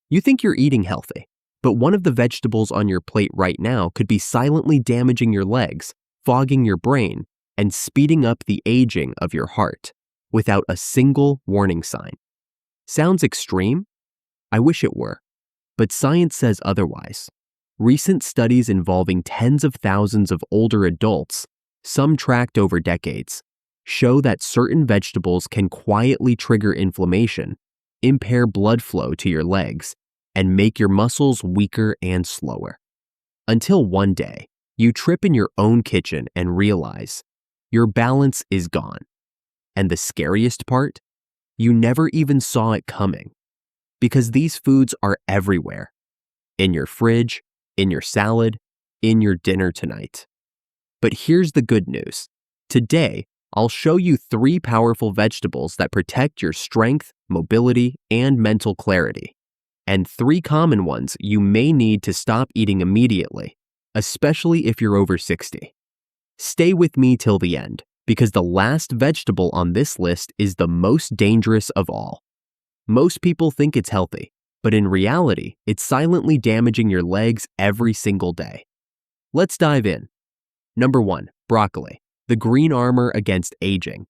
You think you're eating healthy, but one of the vegetables on your plate right now could be silently damaging your legs, fogging your brain, and speeding up the aging of your heart without a single warning sign. Sounds extreme? I wish it were, but science says otherwise. Recent studies involving tens of thousands of older adults, some tracked over decades, show that certain vegetables can quietly trigger inflammation, impair blood flow to your legs, and make your muscles weaker and slower. Until one day, you trip in your own kitchen and realize your balance is gone. And the scariest part? You never even saw it coming. Because these foods are everywhere. In your fridge, in your salad, in your dinner tonight. But here's the good news. Today, I'll show you 3 powerful vegetables that protect your strength, mobility, and mental clarity. And 3 common ones you may need to stop eating immediately, especially if you're over 60. Stay with me till the end, because the last vegetable on this list is the most dangerous of all. Most people think it's healthy, but in reality, it's silently damaging your legs every single day. Let's dive in. Number 1, broccoli, the green armor against aging.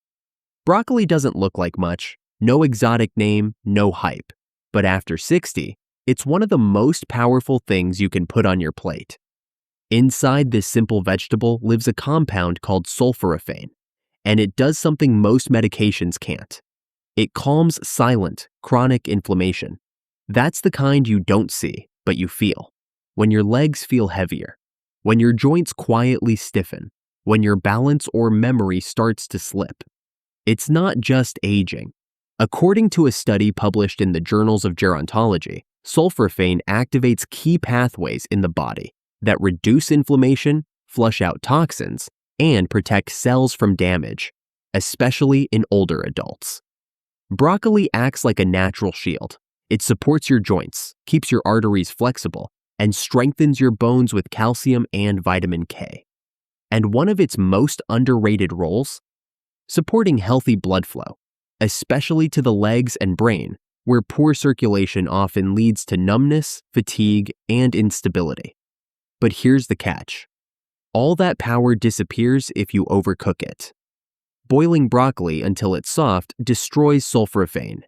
Broccoli doesn't look like much, no exotic name, no hype. But after 60, it's one of the most powerful things you can put on your plate. Inside this simple vegetable lives a compound called sulforaphane, and it does something most medications can't. It calms silent, chronic inflammation. That's the kind you don't see, but you feel. When your legs feel heavier, when your joints quietly stiffen, when your balance or memory starts to slip. It's not just aging. According to a study published in the Journals of Gerontology, sulforaphane activates key pathways in the body that reduce inflammation, flush out toxins, and protect cells from damage, especially in older adults. Broccoli acts like a natural shield. It supports your joints, keeps your arteries flexible, and strengthens your bones with calcium and vitamin K. And one of its most underrated roles? Supporting healthy blood flow, especially to the legs and brain, where poor circulation often leads to numbness, fatigue, and instability. But here's the catch. All that power disappears if you overcook it. Boiling broccoli until it's soft destroys sulforaphane.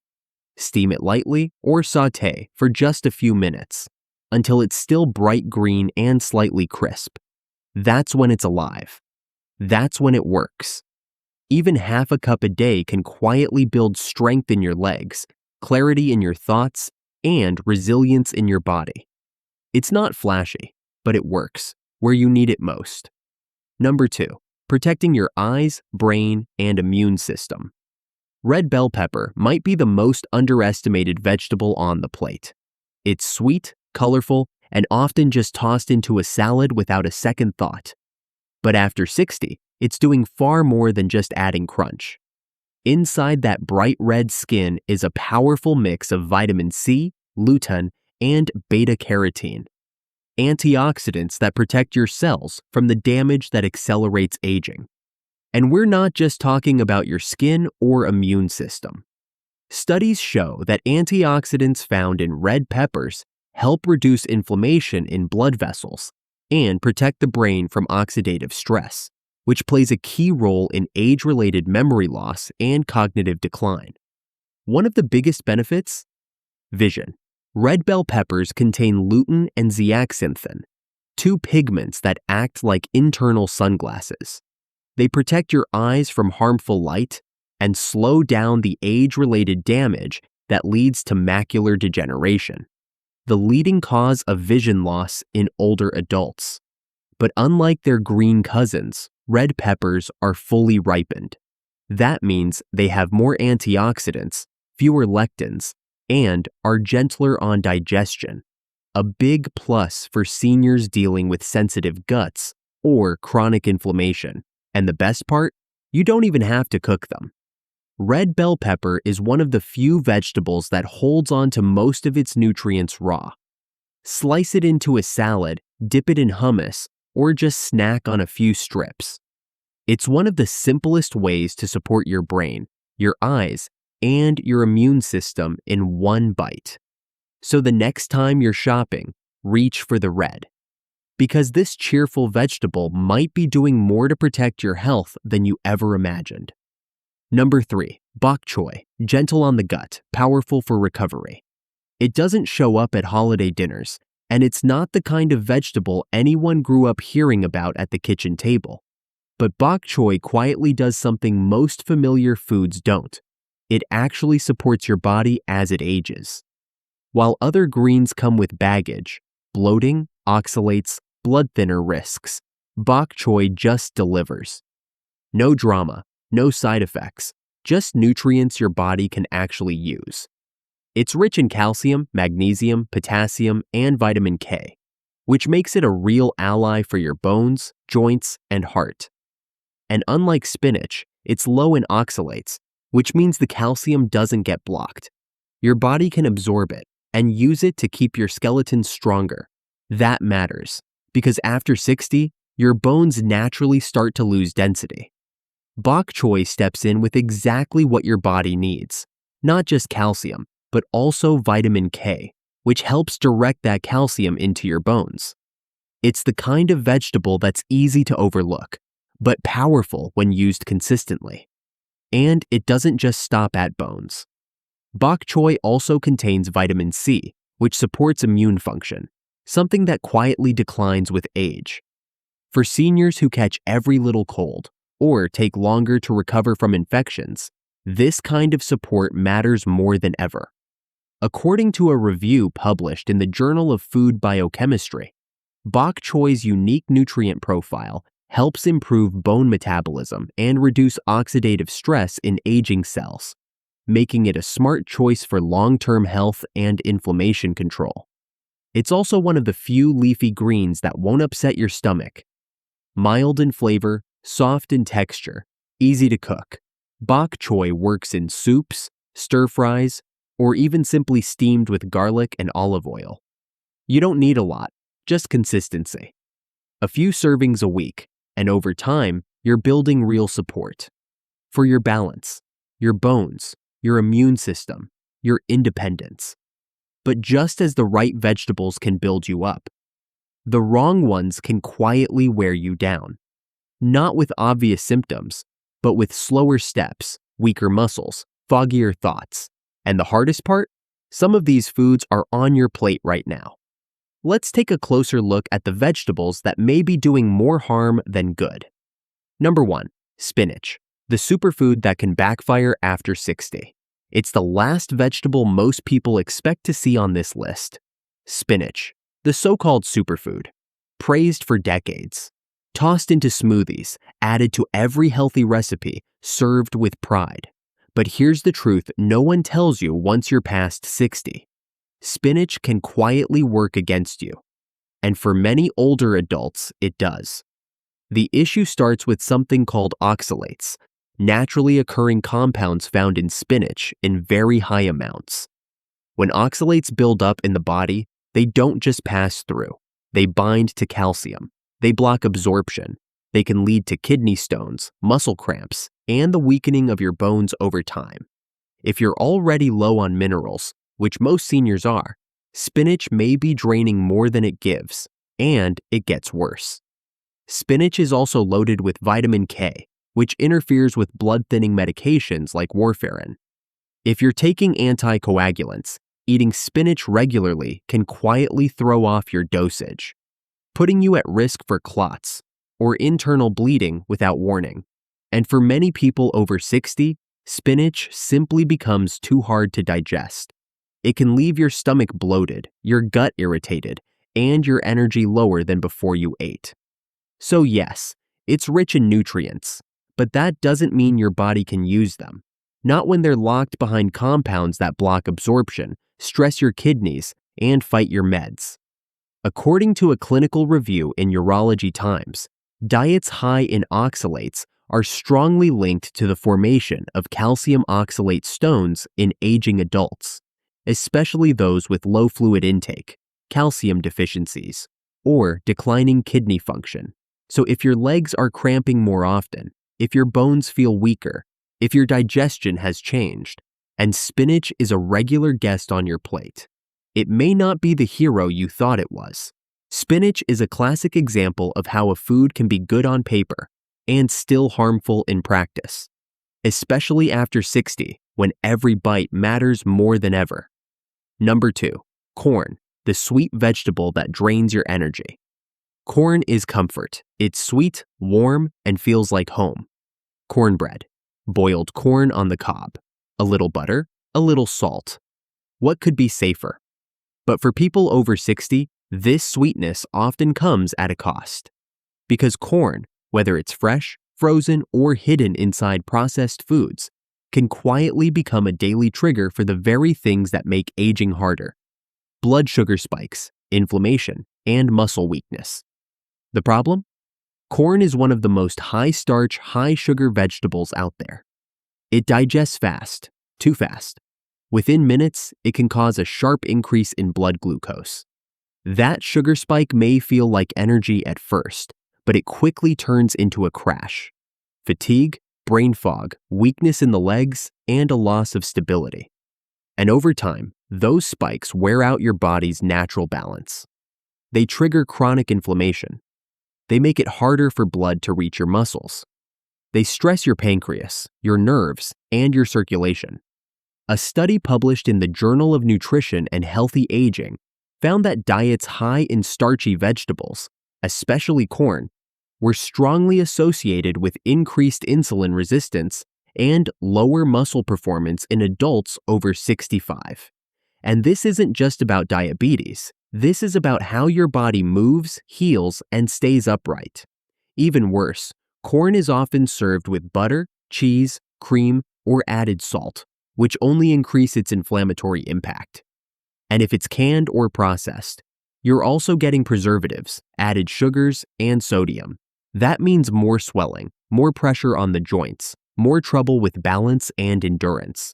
Steam it lightly or sauté for just a few minutes until it's still bright green and slightly crisp. That's when it's alive. That's when it works. Even half a cup a day can quietly build strength in your legs, clarity in your thoughts, and resilience in your body. It's not flashy, but it works where you need it most. Number 2, protecting your eyes, brain, and immune system. Red bell pepper might be the most underestimated vegetable on the plate. It's sweet, colorful, and often just tossed into a salad without a second thought. But after 60, it's doing far more than just adding crunch. Inside that bright red skin is a powerful mix of vitamin C, lutein, and beta-carotene, antioxidants that protect your cells from the damage that accelerates aging. And we're not just talking about your skin or immune system. Studies show that antioxidants found in red peppers help reduce inflammation in blood vessels and protect the brain from oxidative stress, which plays a key role in age-related memory loss and cognitive decline. One of the biggest benefits? Vision. Red bell peppers contain lutein and zeaxanthin, 2 pigments that act like internal sunglasses. They protect your eyes from harmful light and slow down the age-related damage that leads to macular degeneration, the leading cause of vision loss in older adults. But unlike their green cousins, red peppers are fully ripened. That means they have more antioxidants, fewer lectins, and are gentler on digestion, a big plus for seniors dealing with sensitive guts or chronic inflammation. And the best part? You don't even have to cook them. Red bell pepper is one of the few vegetables that holds on to most of its nutrients raw. Slice it into a salad, dip it in hummus, or just snack on a few strips. It's one of the simplest ways to support your brain, your eyes, and your immune system in one bite. So the next time you're shopping, reach for the red. Because this cheerful vegetable might be doing more to protect your health than you ever imagined. Number 3, bok choy, gentle on the gut, powerful for recovery. It doesn't show up at holiday dinners, and it's not the kind of vegetable anyone grew up hearing about at the kitchen table. But bok choy quietly does something most familiar foods don't. It actually supports your body as it ages. While other greens come with baggage, bloating, oxalates, blood thinner risks, bok choy just delivers. No drama, no side effects, just nutrients your body can actually use. It's rich in calcium, magnesium, potassium, and vitamin K, which makes it a real ally for your bones, joints, and heart. And unlike spinach, it's low in oxalates, which means the calcium doesn't get blocked. Your body can absorb it and use it to keep your skeleton stronger. That matters, because after 60, your bones naturally start to lose density. Bok choy steps in with exactly what your body needs, not just calcium, but also vitamin K, which helps direct that calcium into your bones. It's the kind of vegetable that's easy to overlook, but powerful when used consistently. And it doesn't just stop at bones. Bok choy also contains vitamin C, which supports immune function, something that quietly declines with age. For seniors who catch every little cold or take longer to recover from infections, this kind of support matters more than ever. According to a review published in the Journal of Food Biochemistry, bok choy's unique nutrient profile helps improve bone metabolism and reduce oxidative stress in aging cells, making it a smart choice for long-term health and inflammation control. It's also one of the few leafy greens that won't upset your stomach. Mild in flavor, soft in texture, easy to cook, bok choy works in soups, stir-fries, or even simply steamed with garlic and olive oil. You don't need a lot, just consistency. A few servings a week, and over time, you're building real support. For your balance, your bones, your immune system, your independence. But just as the right vegetables can build you up, the wrong ones can quietly wear you down. Not with obvious symptoms, but with slower steps, weaker muscles, foggier thoughts. And the hardest part? Some of these foods are on your plate right now. Let's take a closer look at the vegetables that may be doing more harm than good. Number 1, spinach, the superfood that can backfire after 60. It's the last vegetable most people expect to see on this list. Spinach, the so-called superfood, praised for decades. Tossed into smoothies, added to every healthy recipe, served with pride. But here's the truth no one tells you once you're past 60. Spinach can quietly work against you. And for many older adults, it does. The issue starts with something called oxalates, naturally occurring compounds found in spinach in very high amounts. When oxalates build up in the body, they don't just pass through. They bind to calcium. They block absorption. They can lead to kidney stones, muscle cramps, and the weakening of your bones over time. If you're already low on minerals, which most seniors are, spinach may be draining more than it gives, and it gets worse. Spinach is also loaded with vitamin K, which interferes with blood-thinning medications like warfarin. If you're taking anticoagulants, eating spinach regularly can quietly throw off your dosage, putting you at risk for clots or internal bleeding without warning. And for many people over 60, spinach simply becomes too hard to digest. It can leave your stomach bloated, your gut irritated, and your energy lower than before you ate. So yes, it's rich in nutrients, but that doesn't mean your body can use them. Not when they're locked behind compounds that block absorption, stress your kidneys, and fight your meds. According to a clinical review in Urology Times, diets high in oxalates are strongly linked to the formation of calcium oxalate stones in aging adults, especially those with low fluid intake, calcium deficiencies, or declining kidney function. So if your legs are cramping more often, if your bones feel weaker, if your digestion has changed, and spinach is a regular guest on your plate, it may not be the hero you thought it was. Spinach is a classic example of how a food can be good on paper and still harmful in practice, especially after 60, when every bite matters more than ever. Number 2, corn, the sweet vegetable that drains your energy. Corn is comfort. It's sweet, warm, and feels like home. Cornbread, boiled corn on the cob, a little butter, a little salt. What could be safer? But for people over 60, this sweetness often comes at a cost. Because corn, whether it's fresh, frozen, or hidden inside processed foods, can quietly become a daily trigger for the very things that make aging harder: blood sugar spikes, inflammation, and muscle weakness. The problem? Corn is one of the most high-starch, high-sugar vegetables out there. It digests fast, too fast. Within minutes, it can cause a sharp increase in blood glucose. That sugar spike may feel like energy at first, but it quickly turns into a crash. Fatigue, brain fog, weakness in the legs, and a loss of stability. And over time, those spikes wear out your body's natural balance. They trigger chronic inflammation. They make it harder for blood to reach your muscles. They stress your pancreas, your nerves, and your circulation. A study published in the Journal of Nutrition and Healthy Aging found that diets high in starchy vegetables, especially corn, were strongly associated with increased insulin resistance and lower muscle performance in adults over 65. And this isn't just about diabetes. This is about how your body moves, heals, and stays upright. Even worse, corn is often served with butter, cheese, cream, or added salt, which only increase its inflammatory impact. And if it's canned or processed, you're also getting preservatives, added sugars, and sodium. That means more swelling, more pressure on the joints, more trouble with balance and endurance.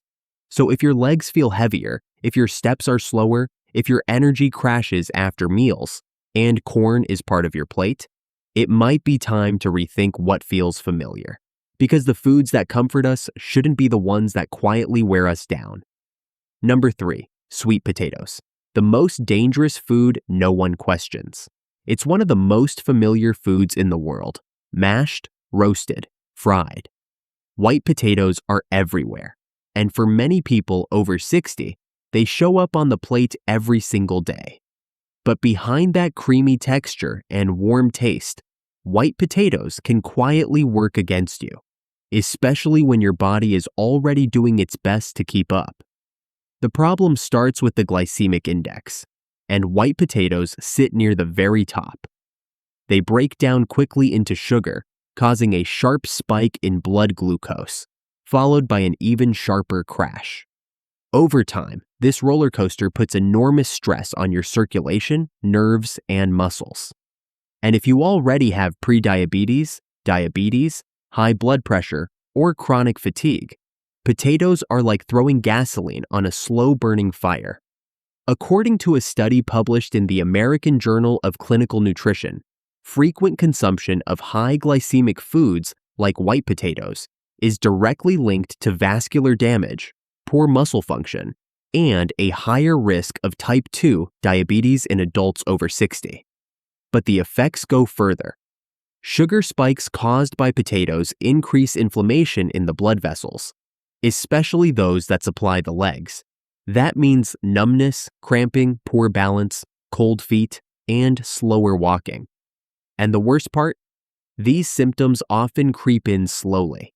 So if your legs feel heavier, if your steps are slower, if your energy crashes after meals, and corn is part of your plate, it might be time to rethink what feels familiar. Because the foods that comfort us shouldn't be the ones that quietly wear us down. Number 3, sweet potatoes. The most dangerous food no one questions. It's one of the most familiar foods in the world. Mashed, roasted, fried. White potatoes are everywhere. And for many people over 60, they show up on the plate every single day. But behind that creamy texture and warm taste, white potatoes can quietly work against you, especially when your body is already doing its best to keep up. The problem starts with the glycemic index, and white potatoes sit near the very top. They break down quickly into sugar, causing a sharp spike in blood glucose, followed by an even sharper crash. Over time, this roller coaster puts enormous stress on your circulation, nerves, and muscles. And if you already have prediabetes, diabetes, high blood pressure, or chronic fatigue, potatoes are like throwing gasoline on a slow-burning fire. According to a study published in the American Journal of Clinical Nutrition, frequent consumption of high glycemic foods like white potatoes is directly linked to vascular damage, poor muscle function, and a higher risk of type 2 diabetes in adults over 60. But the effects go further. Sugar spikes caused by potatoes increase inflammation in the blood vessels, especially those that supply the legs. That means numbness, cramping, poor balance, cold feet, and slower walking. And the worst part? These symptoms often creep in slowly.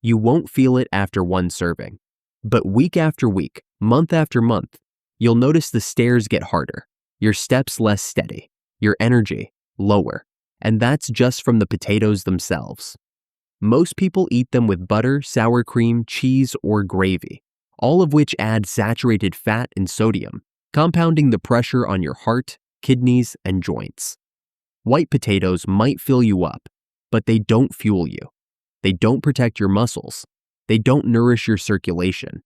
You won't feel it after one serving. But week after week, month after month, you'll notice the stairs get harder, your steps less steady, your energy lower, and that's just from the potatoes themselves. Most people eat them with butter, sour cream, cheese, or gravy, all of which add saturated fat and sodium, compounding the pressure on your heart, kidneys, and joints. White potatoes might fill you up, but they don't fuel you. They don't protect your muscles. They don't nourish your circulation.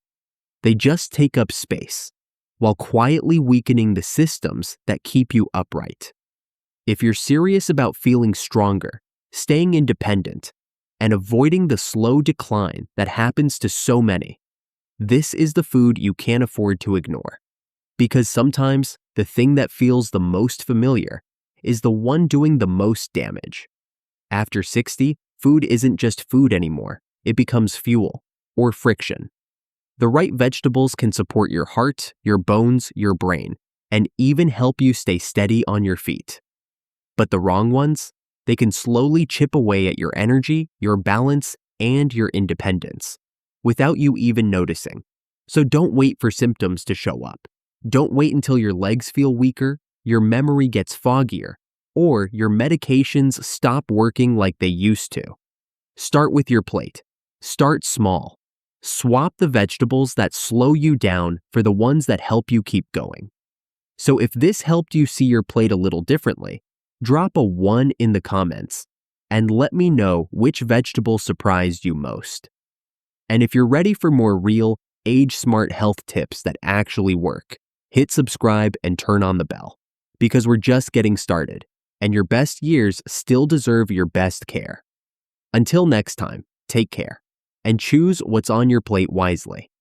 They just take up space, while quietly weakening the systems that keep you upright. If you're serious about feeling stronger, staying independent, and avoiding the slow decline that happens to so many, this is the food you can't afford to ignore. Because sometimes the thing that feels the most familiar is the one doing the most damage. After 60, food isn't just food anymore. It becomes fuel or friction. The right vegetables can support your heart, your bones, your brain, and even help you stay steady on your feet. But the wrong ones, they can slowly chip away at your energy, your balance, and your independence without you even noticing. So don't wait for symptoms to show up. Don't wait until your legs feel weaker, your memory gets foggier, or your medications stop working like they used to. Start with your plate. Start small. Swap the vegetables that slow you down for the ones that help you keep going. So if this helped you see your plate a little differently, drop a 1 in the comments and let me know which vegetable surprised you most. And if you're ready for more real, age-smart health tips that actually work, hit subscribe and turn on the bell, because we're just getting started, and your best years still deserve your best care. Until next time, take care, and choose what's on your plate wisely.